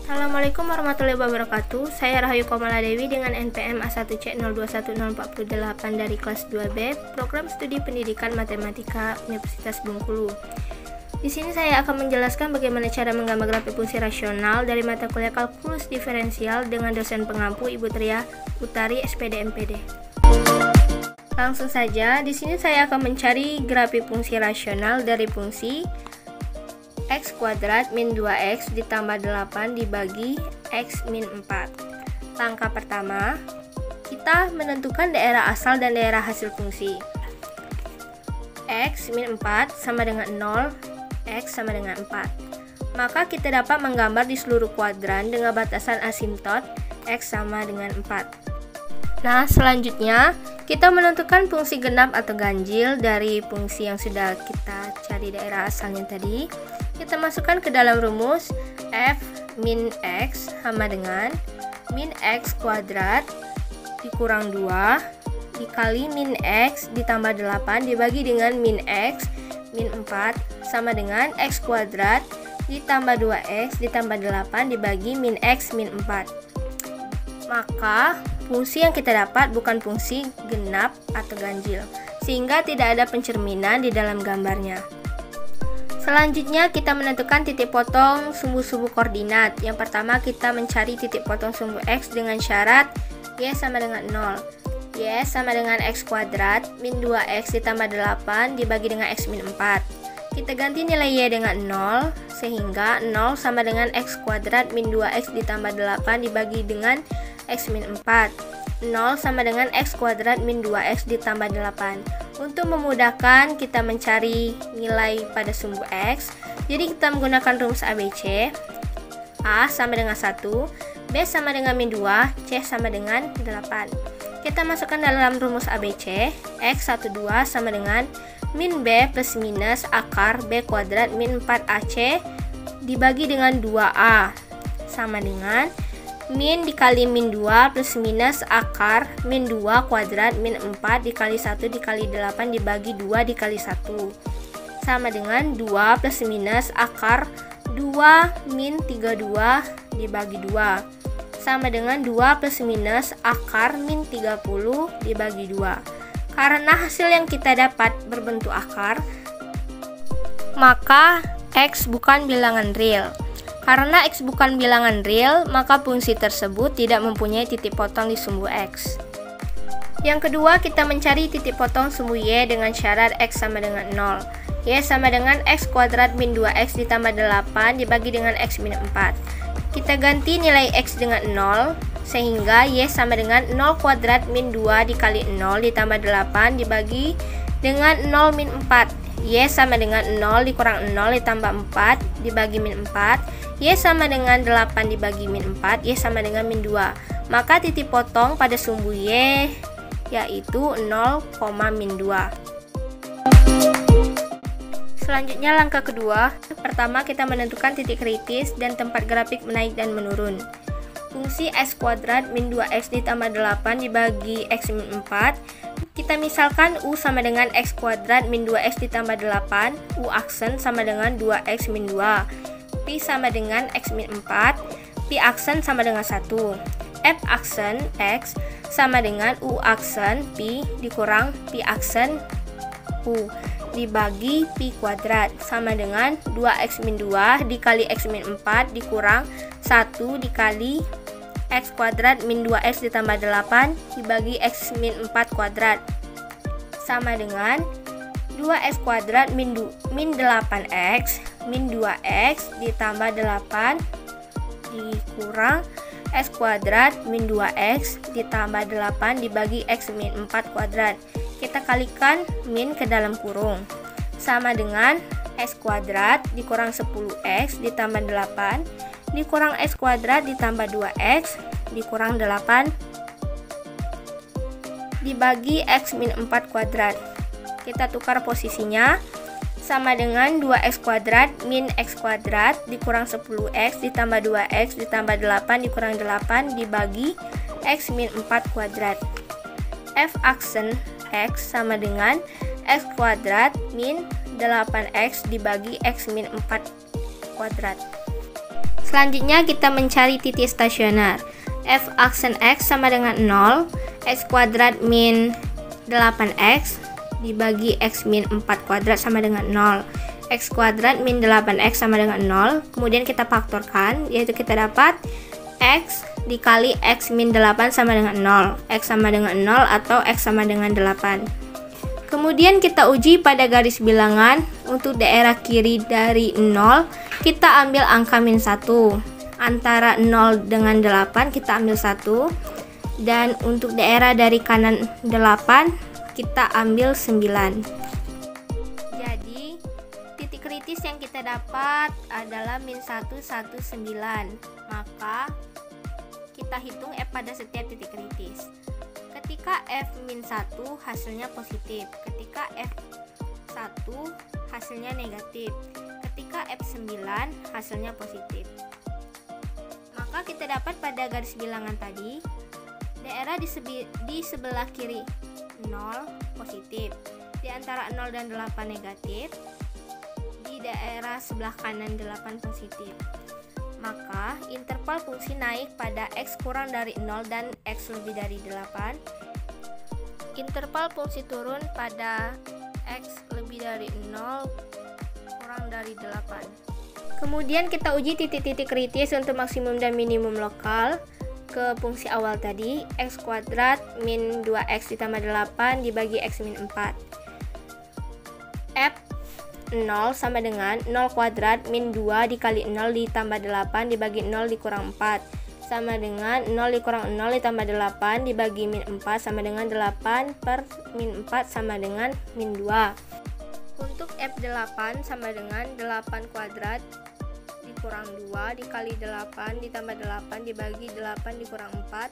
Assalamualaikum warahmatullahi wabarakatuh. Saya Rahayu Komaladewi dengan NPM A1C021048 dari kelas 2B, Program Studi Pendidikan Matematika Universitas Bengkulu. Di sini saya akan menjelaskan bagaimana cara menggambar grafik fungsi rasional dari mata kuliah kalkulus diferensial dengan dosen pengampu Ibu Tria Utari, SPD MPD. Langsung saja, di sini saya akan mencari grafik fungsi rasional dari fungsi x kuadrat min 2x ditambah 8 dibagi x min 4. Langkah pertama, kita menentukan daerah asal dan daerah hasil fungsi. X min 4 sama dengan 0, x sama dengan 4. Maka kita dapat menggambar di seluruh kuadran dengan batasan asimtot x sama dengan 4. Nah, selanjutnya kita menentukan fungsi genap atau ganjil dari fungsi yang sudah kita cari daerah asalnya tadi. Kita masukkan ke dalam rumus f min x sama dengan min x kuadrat dikurang 2 dikali min x ditambah 8 dibagi dengan min x min 4 sama dengan x kuadrat ditambah 2x ditambah 8 dibagi min x min 4. Maka fungsi yang kita dapat bukan fungsi genap atau ganjil, sehingga tidak ada pencerminan di dalam gambarnya. Selanjutnya kita menentukan titik potong sumbu-sumbu koordinat. Yang pertama kita mencari titik potong sumbu x dengan syarat y sama dengan 0. Y sama dengan x kuadrat min 2x ditambah 8 dibagi dengan x min 4. Kita ganti nilai y dengan 0 sehingga 0 sama dengan x kuadrat min 2x ditambah 8 dibagi dengan x min 4. 0 sama dengan x kuadrat min 2x ditambah 8. Untuk memudahkan kita mencari nilai pada sumbu x, jadi kita menggunakan rumus ABC. A sama dengan 1, B sama dengan min 2, C sama dengan 8. Kita masukkan dalam rumus ABC, x12 sama dengan min B plus minus akar B kuadrat min 4AC dibagi dengan 2A sama dengan min dikali min 2 plus minus akar min 2 kuadrat min 4 dikali 1 dikali 8 dibagi 2 dikali 1 sama dengan 2 plus minus akar 2 min 32 dibagi 2 sama dengan 2 plus minus akar min 30 dibagi 2. Karena hasil yang kita dapat berbentuk akar, maka x bukan bilangan real. Karena x bukan bilangan real, maka fungsi tersebut tidak mempunyai titik potong di sumbu x. Yang kedua, kita mencari titik potong sumbu y dengan syarat x sama dengan 0. Y sama dengan x kuadrat min 2x ditambah 8 dibagi dengan x min 4. Kita ganti nilai x dengan 0, sehingga y sama dengan 0 kuadrat min 2 dikali 0 ditambah 8 dibagi dengan 0 min 4. Y sama dengan 0 dikurang 0 ditambah 4 dibagi min 4. Y sama dengan 8 dibagi min 4, Y sama dengan min 2. Maka titik potong pada sumbu Y yaitu 0, min 2. Selanjutnya langkah kedua, pertama kita menentukan titik kritis dan tempat grafik menaik dan menurun. Fungsi x kuadrat min 2x ditambah 8 dibagi x min 4. Kita misalkan U sama dengan x kuadrat min 2x ditambah 8, U aksen sama dengan 2x min 2. Pi sama dengan x min 4, Pi aksen sama dengan 1. F aksen x sama dengan U aksen Pi dikurang Pi aksen U dibagi Pi kuadrat sama dengan 2x min 2 dikali x min 4 dikurang 1 dikali x kuadrat min 2x ditambah 8 dibagi x min 4 kuadrat sama dengan 2x kuadrat min 8x min 2x ditambah 8 dikurang x kuadrat min 2x ditambah 8 dibagi x min 4 kuadrat. Kita kalikan min ke dalam kurung sama dengan x kuadrat dikurang 10x ditambah 8 dikurang x kuadrat ditambah 2x dikurang 8 dibagi x min 4 kuadrat. Kita tukar posisinya sama dengan 2x kuadrat min x kuadrat dikurang 10x ditambah 2x ditambah 8 dikurang 8 dibagi x min 4 kuadrat. F aksen x sama dengan x kuadrat min 8x dibagi x min 4 kuadrat. Selanjutnya kita mencari titik stasioner. F aksen X sama dengan 0, X kuadrat min 8X dibagi X min 4 kuadrat sama dengan 0. X kuadrat min 8X sama dengan 0. Kemudian kita faktorkan, yaitu kita dapat X dikali X min 8 sama dengan 0. X sama dengan 0 atau X sama dengan 8. Kemudian kita uji pada garis bilangan. Untuk daerah kiri dari 0, kita ambil angka min 1. Antara 0 dengan 8 kita ambil 1. Dan untuk daerah dari kanan 8, kita ambil 9. Jadi, titik kritis yang kita dapat adalah min 1, 1, 9. Maka, kita hitung F pada setiap titik kritis. Ketika F-1 hasilnya positif, ketika F1 hasilnya negatif, ketika F9 hasilnya positif. Maka kita dapat pada garis bilangan tadi, daerah di sebelah kiri 0 positif, di antara 0 dan 8 negatif, di daerah sebelah kanan 8 positif. Maka interval fungsi naik pada X kurang dari 0 dan X lebih dari 8. Interval fungsi turun pada X lebih dari 0 kurang dari 8. Kemudian kita uji titik-titik kritis untuk maksimum dan minimum lokal ke fungsi awal tadi, X kuadrat min 2X ditambah 8 dibagi X min 4. F 0 sama dengan 0 kuadrat min 2 dikali 0 ditambah 8 dibagi 0 dikurang 4 sama dengan 0 dikurang 0 ditambah 8 dibagi min 4 sama dengan 8 per min 4 sama dengan min 2. Untuk F8 sama dengan 8 kuadrat dikurang 2 dikali 8 ditambah 8 dibagi 8 dikurang 4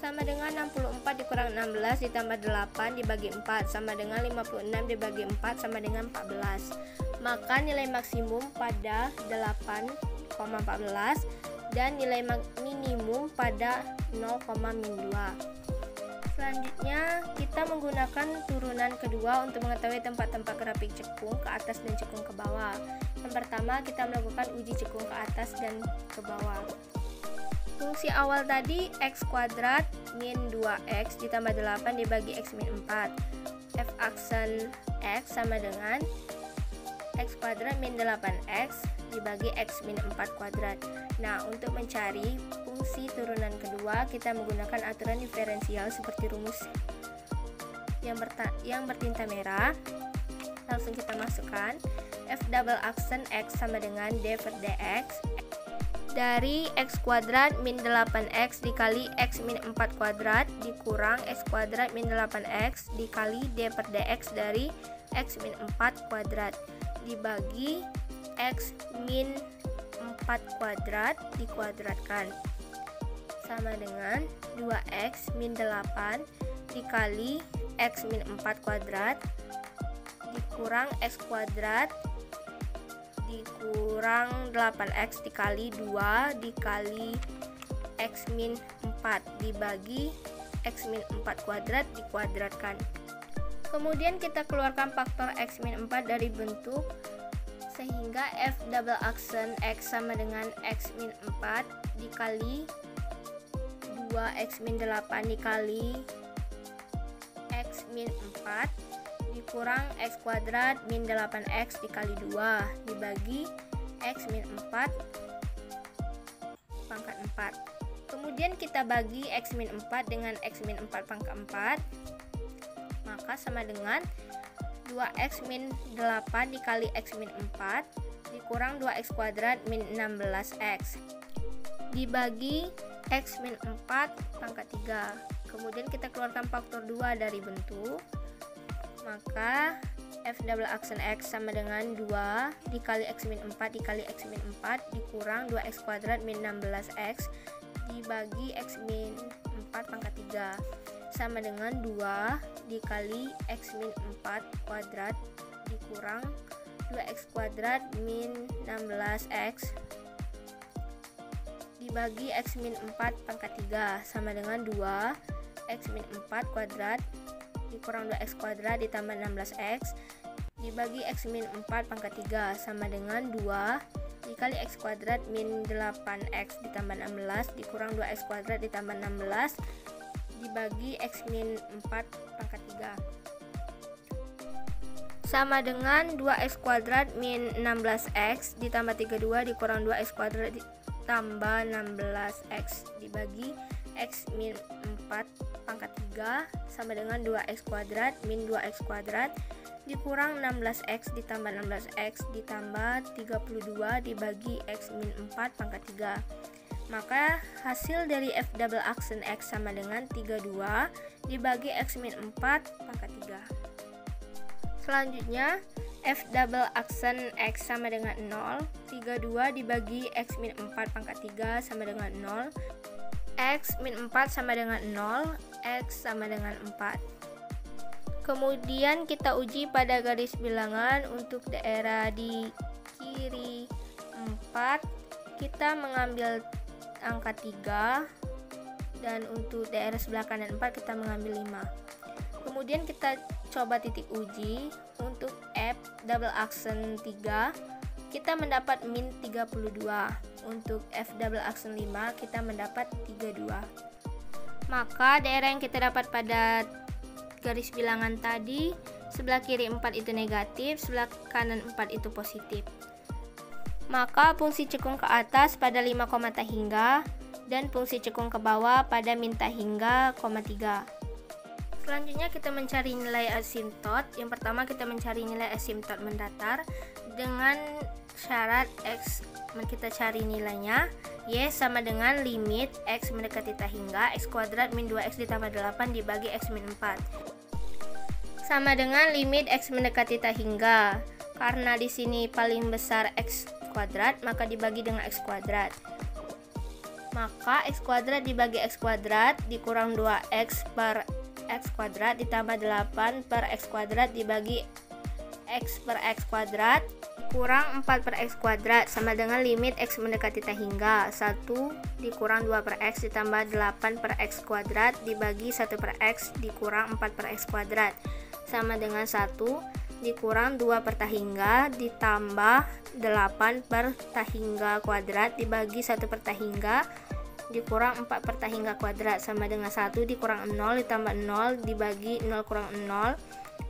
sama dengan 64 dikurang 16 ditambah 8 dibagi 4 sama dengan 56 dibagi 4 sama dengan 14. Maka nilai maksimum pada 8,14 dan nilai minimum pada 0,2. Selanjutnya kita menggunakan turunan kedua untuk mengetahui tempat-tempat grafik cekung ke atas dan cekung ke bawah. Yang pertama kita melakukan uji cekung ke atas dan ke bawah. Fungsi awal tadi X kuadrat min 2X ditambah 8 dibagi X min 4. F aksen X sama dengan X kuadrat min 8X dibagi X min 4 kuadrat. Nah, untuk mencari fungsi turunan kedua, kita menggunakan aturan diferensial seperti rumus yang bertinta merah. Langsung kita masukkan F double aksen X sama dengan D per dx dari X kuadrat min 8X dikali X min 4 kuadrat dikurang X kuadrat min 8X dikali D per dx dari X min 4 kuadrat dibagi X min 4 kuadrat dikuadratkan sama dengan 2X min 8 dikali X min 4 kuadrat dikurang X kuadrat dikurang 8X dikali 2 dikali X min 4 dibagi X min 4 kuadrat dikuadratkan. Kemudian kita keluarkan faktor X min 4 dari bentuk sehingga F double aksen X sama dengan X min 4 dikali 2X min 8 dikali X min 4 dikurang X kuadrat min 8X dikali 2 dibagi X min 4 pangkat 4. Kemudian kita bagi X min 4 dengan X min 4 pangkat 4, maka sama dengan 2X min 8 dikali X min 4 dikurang 2X kuadrat min 16X dibagi X min 4 pangkat 3. Kemudian kita keluarkan faktor 2 dari bentuk, maka F double aksen X sama dengan 2 dikali X min 4 dikali X min 4 dikurang 2X kuadrat min 16X dibagi X min 4 pangkat 3 sama dengan 2 dikali X min 4 kuadrat dikurang 2X kuadrat min 16X dibagi X min 4 pangkat 3 sama dengan 2 X min 4 kuadrat dikurang 2X kuadrat ditambah 16X dibagi X min 4 pangkat 3 sama dengan 2 dikali x kuadrat min 8x ditambah 16 dikurang 2x kuadrat ditambah 16 dibagi x min 4 pangkat 3 sama dengan 2x kuadrat min 16x ditambah 32 dikurang 2x kuadrat ditambah 16x dibagi x min 4 pangkat 3 sama dengan 2x kuadrat min 2x kuadrat dikurang 16x ditambah 16x ditambah 32 dibagi x min 4 pangkat 3. Maka hasil dari f double aksen x sama dengan 32 dibagi x min 4 pangkat 3. Selanjutnya f double aksen x sama dengan 0, 32 dibagi x min 4 pangkat 3 sama dengan 0, x min 4 sama dengan 0, x sama dengan 4. Kemudian kita uji pada garis bilangan. Untuk daerah di kiri 4 kita mengambil angka 3 dan untuk daerah sebelah kanan 4 kita mengambil 5. Kemudian kita coba titik uji. Untuk f double aksen 3 kita mendapat min 32. Untuk f double aksen 5 kita mendapat 32. Maka daerah yang kita dapat pada garis bilangan tadi, sebelah kiri 4 itu negatif, sebelah kanan 4 itu positif. Maka fungsi cekung ke atas pada 5, hingga dan fungsi cekung ke bawah pada min hingga, 3. Selanjutnya kita mencari nilai asimtot. Yang pertama kita mencari nilai asimtot mendatar dengan syarat x, kita cari nilainya y sama dengan limit x mendekati hingga x kuadrat min 2x ditambah 8 dibagi x min 4 sama dengan limit x mendekati hingga. Karena di sini paling besar x kuadrat, maka dibagi dengan x kuadrat. Maka x kuadrat dibagi x kuadrat dikurang 2x per x kuadrat ditambah 8 per x kuadrat dibagi x per x kuadrat kurang 4 per x kuadrat sama dengan limit x mendekati hingga 1 dikurang 2 per x ditambah 8 per x kuadrat dibagi 1 per x dikurang 4 per x kuadrat sama dengan 1 dikurang 2 per hingga ditambah 8 per hingga kuadrat dibagi 1 per hingga dikurang 4 per hingga kuadrat sama dengan 1 dikurang 0 ditambah 0 dibagi 0 kurang 0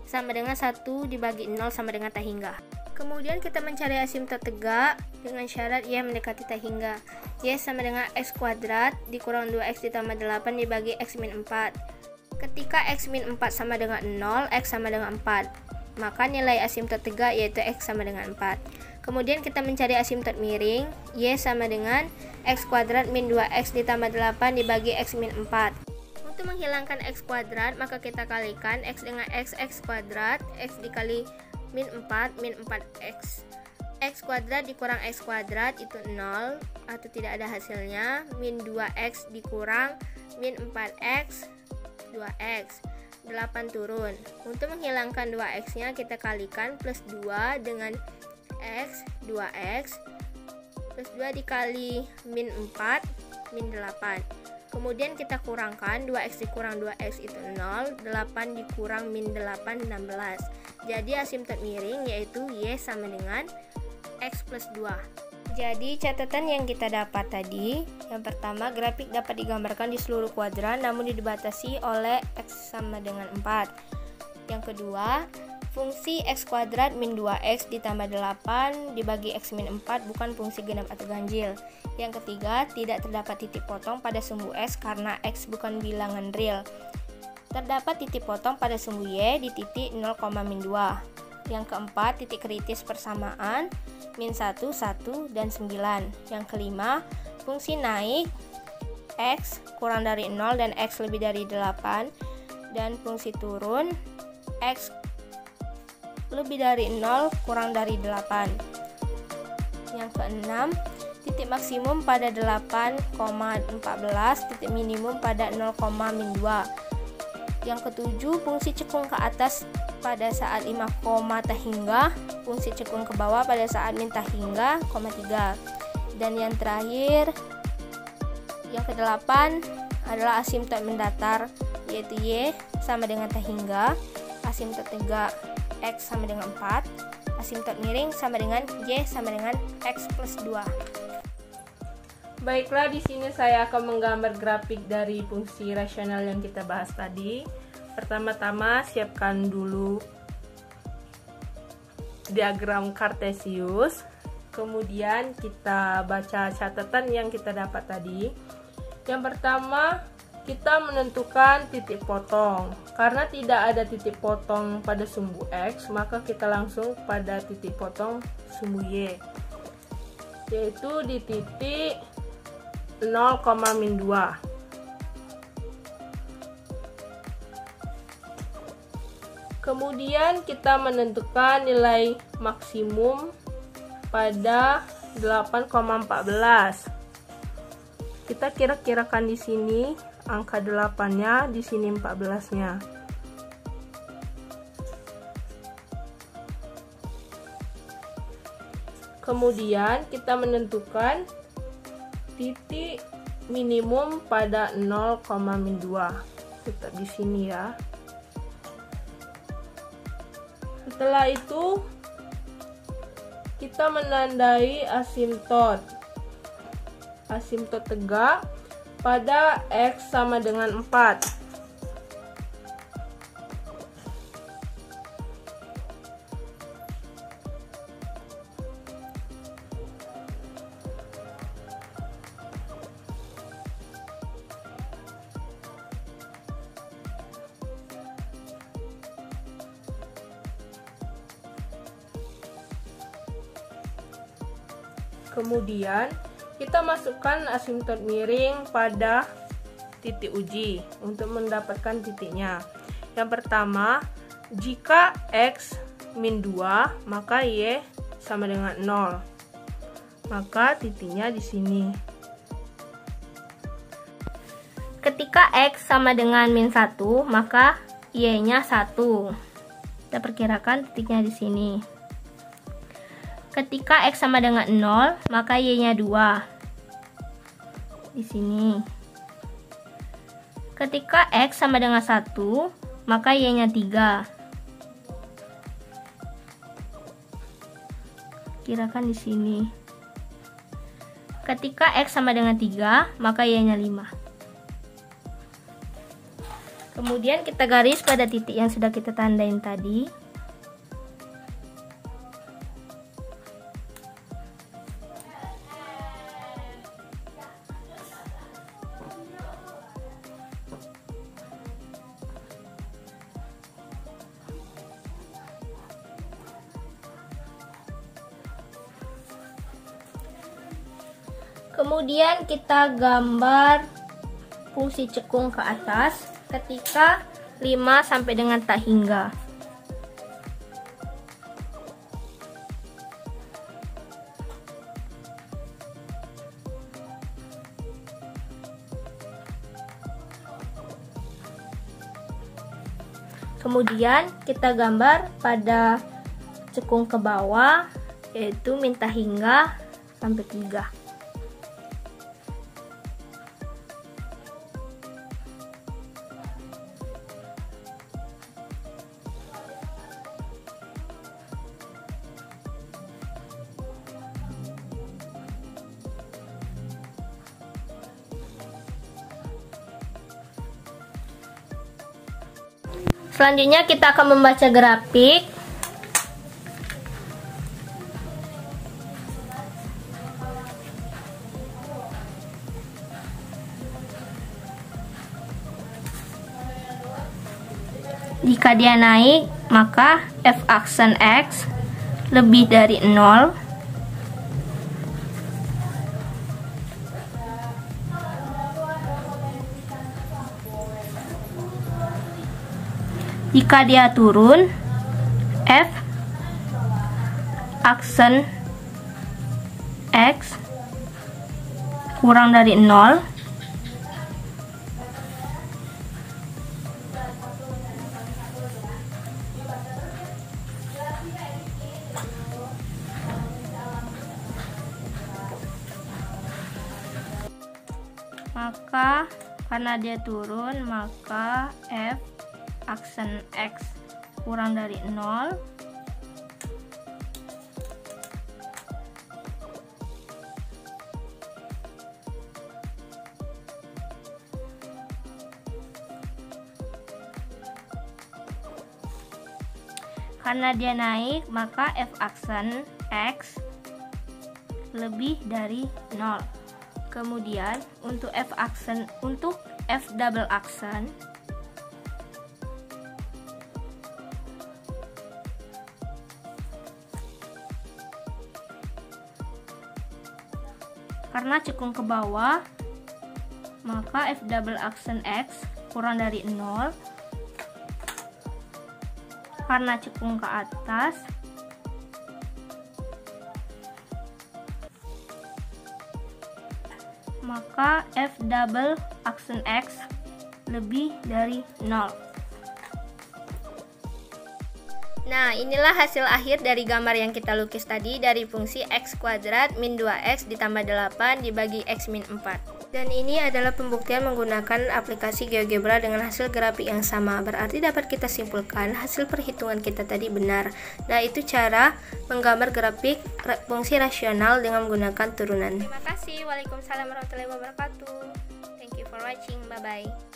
sama dengan 1 dibagi 0 sama dengan hingga. Kemudian kita mencari asimtot tegak dengan syarat y mendekati hingga. Y sama dengan x kuadrat dikurang 2x ditambah 8 dibagi x min 4. Ketika x min 4 sama dengan 0, x sama dengan 4. Maka nilai asimtot tegak yaitu x sama dengan 4. Kemudian kita mencari asimtot miring. Y sama dengan x kuadrat min 2x ditambah 8 dibagi x min 4. Untuk menghilangkan x kuadrat, maka kita kalikan x dengan x kuadrat. X dikali min 4, min 4x. X kuadrat dikurang x kuadrat itu 0 atau tidak ada hasilnya. Min 2x dikurang min 4x, 2x. 8 turun. Untuk menghilangkan 2x nya kita kalikan plus 2 dengan x, 2x. Plus 2 dikali min 4, min 8. Kemudian kita kurangkan 2x dikurang 2x itu 0, 8 dikurang min 8, 16. Jadi asimtot miring yaitu y sama dengan x plus 2. Jadi catatan yang kita dapat tadi, yang pertama grafik dapat digambarkan di seluruh kuadran namun dibatasi oleh x sama dengan 4. Yang kedua, fungsi x kuadrat min 2x ditambah 8 dibagi x min 4 bukan fungsi genap atau ganjil. Yang ketiga, tidak terdapat titik potong pada sumbu s karena x bukan bilangan real. Terdapat titik potong pada sumbu y di titik 0, min 2. Yang keempat, titik kritis persamaan min 1, 1, dan 9. Yang kelima, fungsi naik x kurang dari 0 dan x lebih dari 8, dan fungsi turun x lebih dari 0 kurang dari 8. Yang keenam, titik maksimum pada 8,14, titik minimum pada 0, min 2. Yang ketujuh, fungsi cekung ke atas pada saat 5, hingga, fungsi cekung ke bawah pada saat min hingga, 3. Dan yang terakhir, yang ke-8 adalah asimtot mendatar, yaitu y sama dengan hingga, asimtot tegak x sama dengan 4, asimtot miring sama dengan Y sama dengan X plus 2. Baiklah, di sini saya akan menggambar grafik dari fungsi rasional yang kita bahas tadi. Pertama-tama siapkan dulu diagram Cartesius. Kemudian kita baca catatan yang kita dapat tadi. Yang pertama, kita menentukan titik potong. Karena tidak ada titik potong pada sumbu X, maka kita langsung pada titik potong sumbu Y, yaitu di titik 0,-2. Kemudian kita menentukan nilai maksimum pada 8,14. Kita kira-kirakan di sini angka 8-nya, di sini 14-nya. Kemudian kita menentukan titik minimum pada 0,-2. Tetap di sini ya. Setelah itu kita menandai asimtot tegak pada X sama dengan 4. Kemudian kita masukkan asimtot miring pada titik uji untuk mendapatkan titiknya. Yang pertama, jika X min 2, maka Y sama dengan 0. Maka titiknya di sini. Ketika X sama dengan min 1, maka Y-nya 1. Kita perkirakan titiknya di sini. Ketika X sama dengan 0, maka Y-nya 2. Di sini. Ketika X sama dengan 1, maka Y-nya 3. Kirakan di sini. Ketika X sama dengan 3, maka Y-nya 5. Kemudian kita garis pada titik yang sudah kita tandain tadi. Kemudian kita gambar fungsi cekung ke atas ketika 5 sampai dengan tak hingga. Kemudian kita gambar pada cekung ke bawah, yaitu min tak hingga sampai 3. Selanjutnya kita akan membaca grafik. Jika dia naik, maka f aksen X lebih dari 0. Jika dia turun, f aksen X kurang dari 0. Maka karena dia turun, maka f aksen X kurang dari 0. Karena dia naik, maka f aksen X lebih dari 0. Kemudian untuk f double aksen karena cekung ke bawah, maka f double aksen X kurang dari 0. Karena cekung ke atas, maka f double aksen X lebih dari 0. Nah, inilah hasil akhir dari gambar yang kita lukis tadi dari fungsi x kuadrat min 2x ditambah 8 dibagi x min 4. Dan ini adalah pembuktian menggunakan aplikasi GeoGebra dengan hasil grafik yang sama. Berarti dapat kita simpulkan hasil perhitungan kita tadi benar. Nah, itu cara menggambar grafik fungsi rasional dengan menggunakan turunan. Terima kasih. Waalaikumsalam warahmatullahi wabarakatuh. Thank you for watching. Bye-bye.